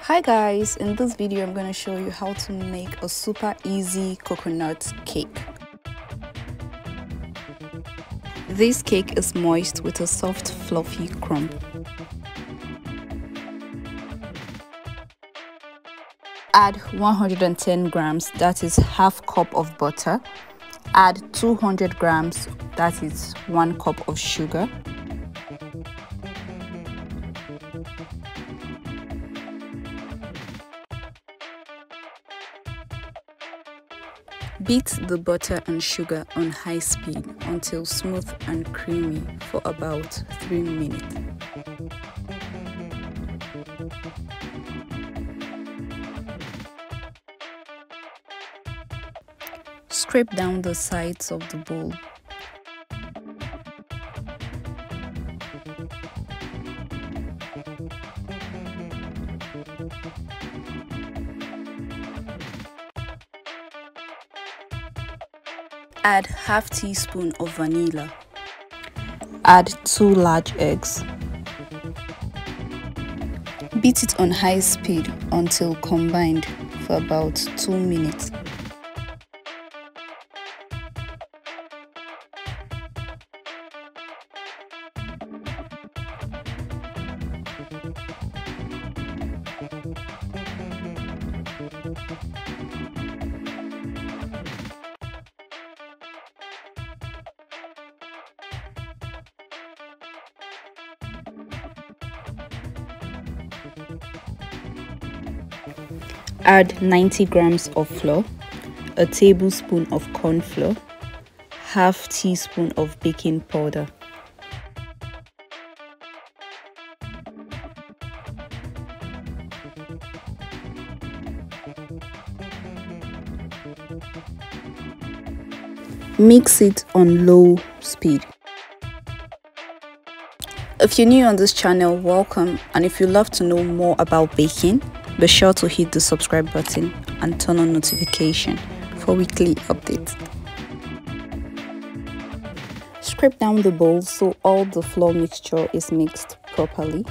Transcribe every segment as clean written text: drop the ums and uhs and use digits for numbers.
Hi guys, in this video I'm going to show you how to make a super easy coconut cake. This cake is moist with a soft fluffy crumb. Add 110 grams, that is half cup of butter. Add 200 grams, that is 1 cup of sugar. Beat the butter and sugar on high speed until smooth and creamy for about 3 minutes. Scrape down the sides of the bowl. Add half teaspoon of vanilla. Add 2 large eggs. Beat it on high speed until combined for about 2 minutes. Add 90 grams of flour, a tablespoon of corn flour, half teaspoon of baking powder. Mix it on low speed. If you're new on this channel, welcome, and if you love to know more about baking, be sure to hit the subscribe button and turn on notification for weekly updates. Scrape down the bowl so all the flour mixture is mixed properly.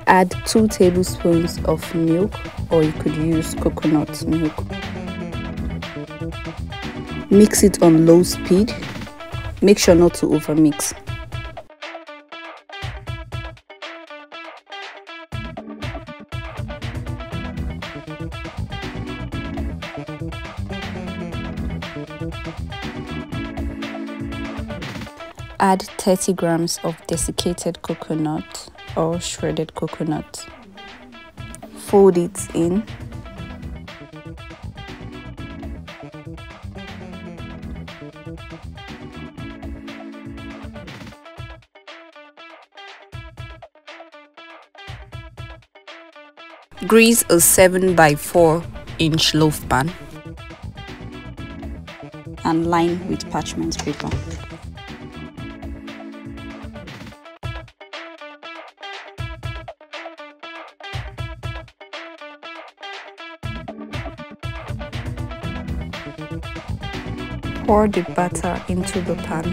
Add 2 tablespoons of milk, or you could use coconut milk. Mix it on low speed. Make sure not to overmix. Add 30 grams of desiccated coconut or shredded coconut. Fold it in. Grease a 7x4-inch loaf pan and line with parchment paper. Pour the batter into the pan.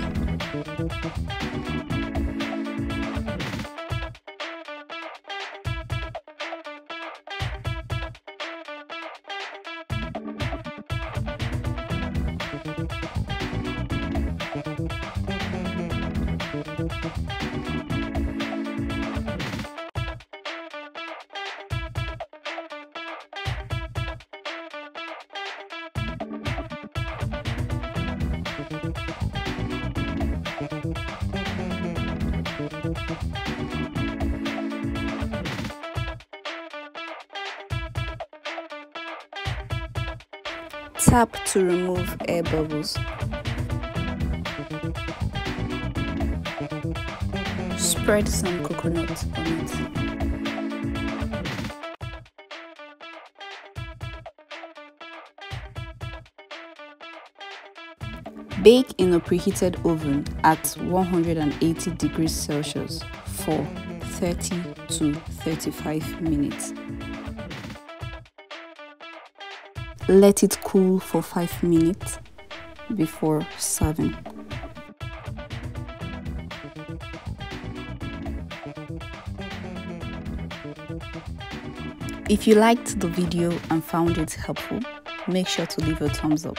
Tap to remove air bubbles. Spread some coconut on it. Bake in a preheated oven at 180 degrees Celsius for 30 to 35 minutes. Let it cool for 5 minutes before serving. If you liked the video and found it helpful, make sure to leave a thumbs up.